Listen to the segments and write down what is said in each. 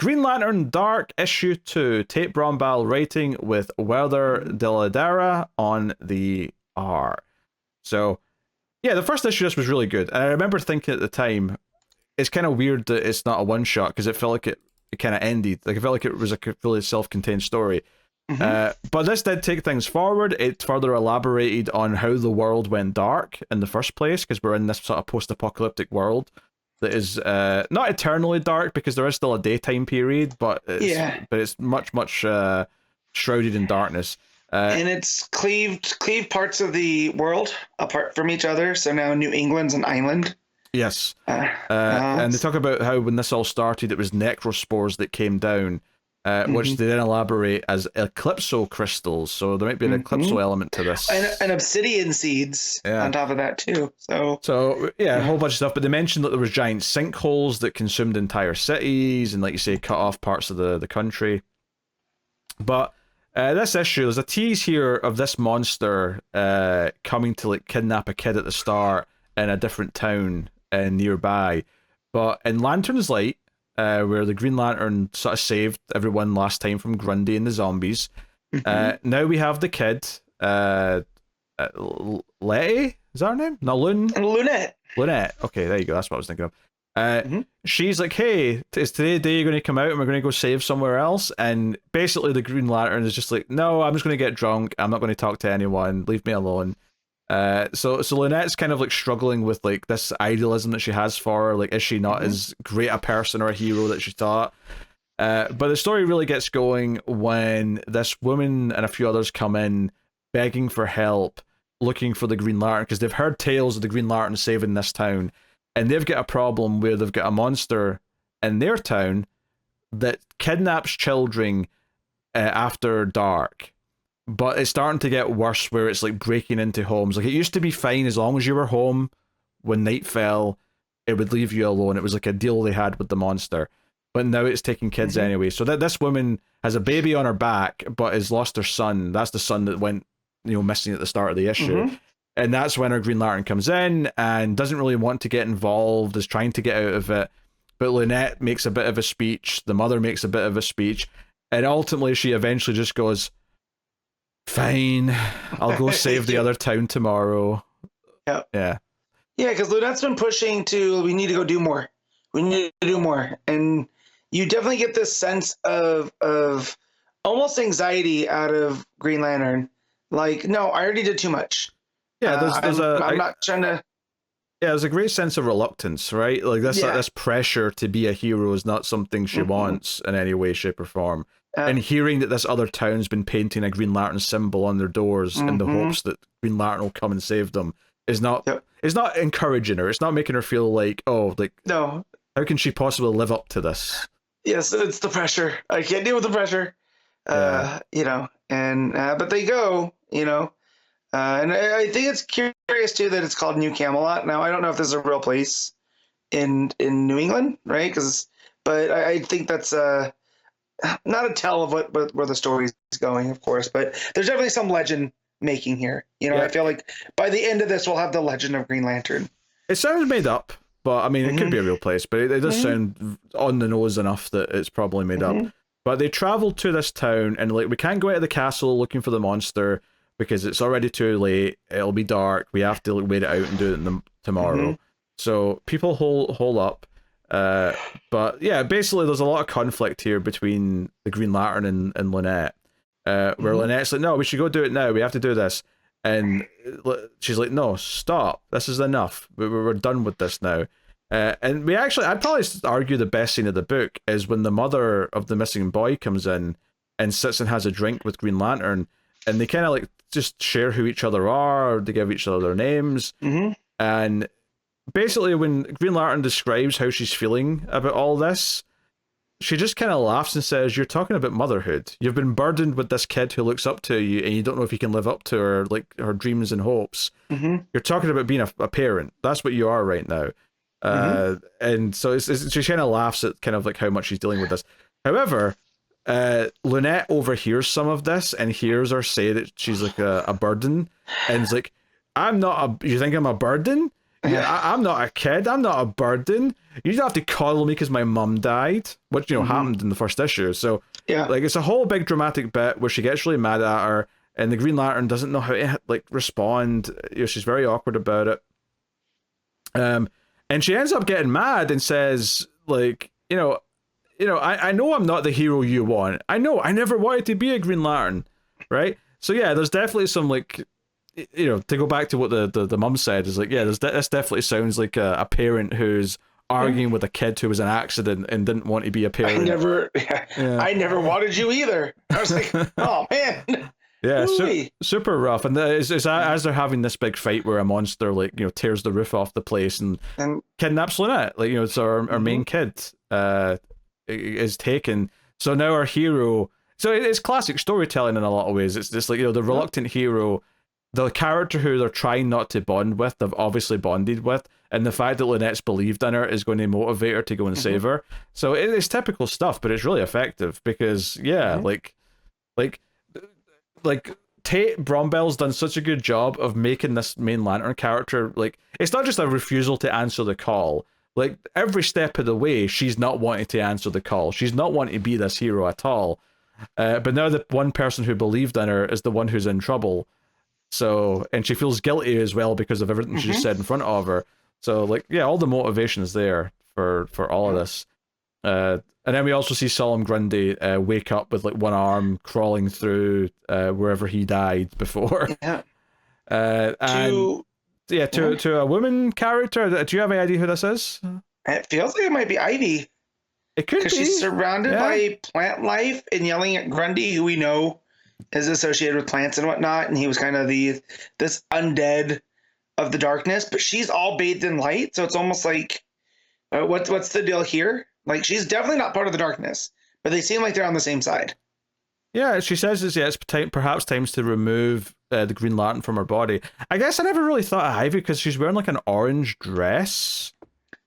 Green Lantern Dark Issue 2, Tate Brombal writing with WERTHER DELL'EDERA on the art. So, yeah, the first issue of this was really good. And I remember thinking at the time, it's kind of weird that it's not a one-shot, because it felt like it kind of ended. Like, it felt like it was a really self-contained story. But this did take things forward. It further elaborated on how the world went dark in the first place, because we're in this sort of post-apocalyptic world that is not eternally dark, because there is still a daytime period, but it's much shrouded in darkness. And it's cleaved parts of the world apart from each other. So now New England's an island. Yes. And they talk about how when this all started, it was necrospores that came down, which they then elaborate as eclipso crystals. So there might be an eclipso element to this. And obsidian seeds on top of that too. So yeah, a whole bunch of stuff. But they mentioned that there was giant sinkholes that consumed entire cities and, like you say, cut off parts of the country. But this issue, there's a tease here of this monster coming to like kidnap a kid at the start in a different town nearby. But in Lantern's Light, where the Green Lantern sort of saved everyone last time from Grundy and the zombies. Now we have the kid, Letty? Is that her name? No, Lunette. Lunette. Okay, there you go. That's what I was thinking of. She's like, hey, is today the day you're going to come out and we're going to go save somewhere else? And basically the Green Lantern is just like, no, I'm just going to get drunk. I'm not going to talk to anyone. Leave me alone. So Lunette's kind of like struggling with like this idealism that she has for her. Like, is she not as great a person or a hero that she thought? But the story really gets going when this woman and a few others come in begging for help, looking for the Green Lantern, because they've heard tales of the Green Lantern saving this town, and they've got a problem where they've got a monster in their town that kidnaps children after dark. But it's starting to get worse, where it's like breaking into homes. Like, it used to be fine as long as you were home when night fell, it would leave you alone. It was like a deal they had with the monster. But now it's taking kids anyway. So that this woman has a baby on her back, but has lost her son. That's the son that went, missing at the start of the issue. And that's when our Green Lantern comes in and doesn't really want to get involved, is trying to get out of it. But Lunette makes a bit of a speech. The mother makes a bit of a speech. And ultimately she eventually just goes, fine, I'll go save the other town tomorrow. Yeah, because Lunette's been pushing we need to go do more. We need to do more. And you definitely get this sense of almost anxiety out of Green Lantern. Like, no, I already did too much. Yeah, I'm not trying to... Yeah, there's a great sense of reluctance, right? Like this pressure to be a hero is not something she wants in any way, shape, or form. And hearing that this other town's been painting a Green Lantern symbol on their doors in the hopes that Green Lantern will come and save them is not it's not encouraging her. It's not making her feel like, no, how can she possibly live up to this? Yes, it's the pressure. I can't deal with the pressure. But they go, and I think it's curious too that it's called New Camelot. Now, I don't know if this is a real place in New England, right? But I think that's not a tell of where the story is going, of course, but there's definitely some legend making here. I feel like by the end of this, we'll have the legend of Green Lantern. It sounds made up, but I mean, it could be a real place, but it does sound on the nose enough that it's probably made up. But they travel to this town, and like, we can't go out of the castle looking for the monster because it's already too late. It'll be dark. We have to wait it out and do it tomorrow. So people hole up. But yeah, basically there's a lot of conflict here between the Green Lantern and Lunette, where Lynette's like, no, we should go do it now. We have to do this. And she's like, no, stop. This is enough. We're done with this now. And I'd probably argue the best scene of the book is when the mother of the missing boy comes in and sits and has a drink with Green Lantern, and they kind of like just share who each other are, or they give each other their names. And basically, when Green Lantern describes how she's feeling about all this, she just kind of laughs and says, you're talking about motherhood. You've been burdened with this kid who looks up to you, and you don't know if you can live up to her dreams and hopes. You're talking about being a parent. That's what you are right now. And so she kind of laughs at kind of like how much she's dealing with this. However, Lunette overhears some of this and hears her say that she's like a burden, and is like, you think I'm a burden? yeah, I'm not a kid. I'm not a burden. You don't have to coddle me because my mum died, which happened in the first issue. So Yeah. like it's a whole big dramatic bit where she gets really mad at her, and the Green Lantern doesn't know how to like respond. She's very awkward about it. And she ends up getting mad and says like, I know I'm not the hero you want. I know I never wanted to be a Green Lantern, right? So yeah, there's definitely some like, to go back to what the mum said is like, yeah, this definitely sounds like a parent who's arguing with a kid who was in an accident and didn't want to be a parent. I never wanted you either. I was like, oh man. Yeah, super rough. And as they're having this big fight where a monster like tears the roof off the place and kidnaps Lynette, like so our main kid is taken. So now our hero. So it's classic storytelling in a lot of ways. It's just like the reluctant hero, the character who they're trying not to bond with, they've obviously bonded with, and the fact that Lynette's believed in her is going to motivate her to go and save her. So it's typical stuff, but it's really effective because like Tate Brombell's done such a good job of making this main Lantern character, like, it's not just a refusal to answer the call. Like, every step of the way, she's not wanting to answer the call. She's not wanting to be this hero at all. But now the one person who believed in her is the one who's in trouble. So, and she feels guilty as well because of everything she just said in front of her. So, like, yeah, all the motivation is there for all of this. And then we also see Solemn Grundy wake up with like one arm crawling through wherever he died before. Yeah. To a woman character. Do you have any idea who this is? It feels like it might be Ivy. It could be. Because she's surrounded by plant life and yelling at Grundy, who we know is associated with plants and whatnot, and he was kind of this undead of the darkness. But she's all bathed in light, so it's almost like, what's the deal here? Like, she's definitely not part of the darkness, but they seem like they're on the same side. Yeah, she says it's perhaps times to remove the Green Lantern from her body. I guess I never really thought of Ivy because she's wearing like an orange dress,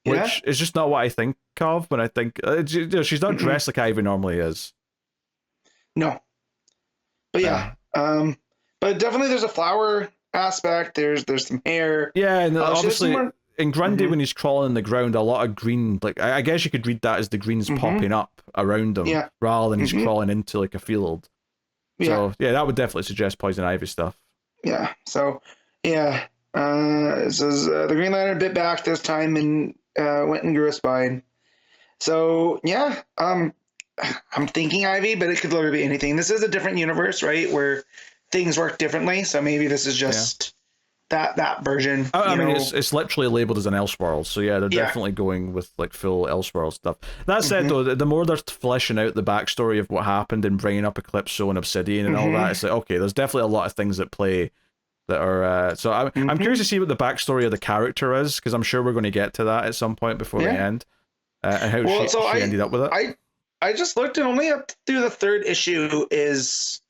which is just not what I think of when I think... she's not dressed like Ivy normally is. No. But yeah. But definitely there's a flower aspect. There's some hair. Yeah, and obviously... In Grundy, when he's crawling in the ground, a lot of green, like, I guess you could read that as the green's popping up around him, rather than he's crawling into, like, a field. So, yeah, that would definitely suggest Poison Ivy stuff. Yeah, so, yeah. It says, the Green Lantern bit back this time and went and grew a spine. So, yeah, I'm thinking Ivy, but it could literally be anything. This is a different universe, right, where things work differently, so maybe this is just... that version. I mean, it's literally labeled as an Elseworld, so yeah, they're definitely going with like full Elseworld stuff. That said, though, the more they're fleshing out the backstory of what happened and bringing up Eclipso and Obsidian and all that, it's like, okay, there's definitely a lot of things at play that are. So I'm curious to see what the backstory of the character is, because I'm sure we're going to get to that at some point before the end, and how she ended up with it. I just looked, and only up through the third issue is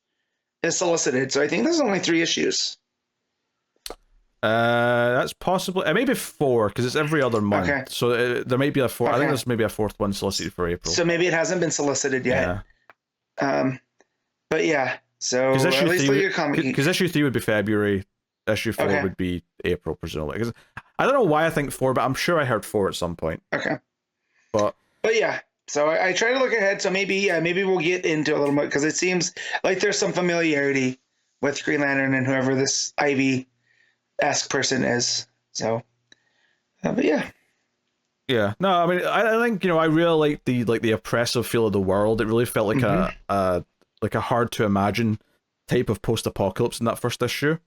solicited, so I think there's only 3 issues. That's possible. It may be 4 because it's every other month. Okay. So there might be a 4th. Okay. I think there's maybe a 4th one solicited for April. So maybe it hasn't been solicited yet. Yeah. But yeah. So at least look at your comic. Because issue 3 would be February. Issue 4 would be April, presumably. Because I don't know why I think 4, but I'm sure I heard 4 at some point. Okay. But yeah. So I try to look ahead. So maybe we'll get into a little bit because it seems like there's some familiarity with Green Lantern and whoever this Ivy-esque person is. So, but yeah. Yeah. No, I mean, I think I really like the oppressive feel of the world. It really felt like a hard to imagine type of post-apocalypse in that first issue,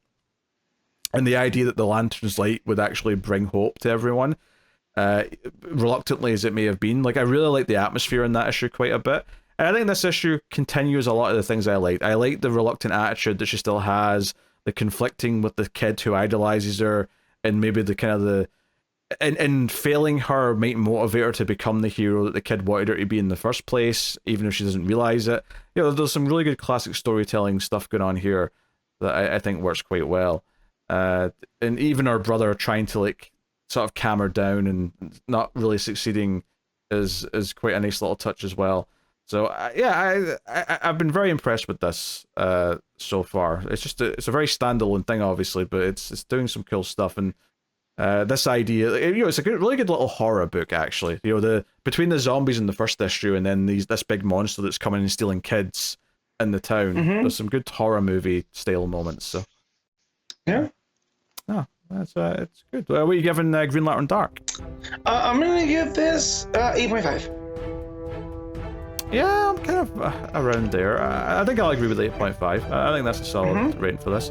and the idea that the Lantern's light would actually bring hope to everyone. Reluctantly as it may have been, like, I really like the atmosphere in that issue quite a bit, and I think this issue continues a lot of the things I liked. I like the reluctant attitude that she still has, the conflicting with the kid who idolizes her, and maybe the kind of the and failing her might motivate her to become the hero that the kid wanted her to be in the first place, even if she doesn't realize it. There's some really good classic storytelling stuff going on here that I think works quite well, and even her brother trying to like sort of calm her down and not really succeeding is quite a nice little touch as well. So I've been very impressed with this so far. It's just it's a very standalone thing, obviously, but it's doing some cool stuff, and This idea, it's a really good little horror book, actually. Between the zombies in the first issue and then this big monster that's coming and stealing kids in the town, there's some good horror movie style moments. So yeah, it's good. What are you giving Green Lantern Dark? I'm gonna give this 8.5. Yeah, I'm kind of around there. I think I'll agree with 8.5. I think that's a solid rating for this.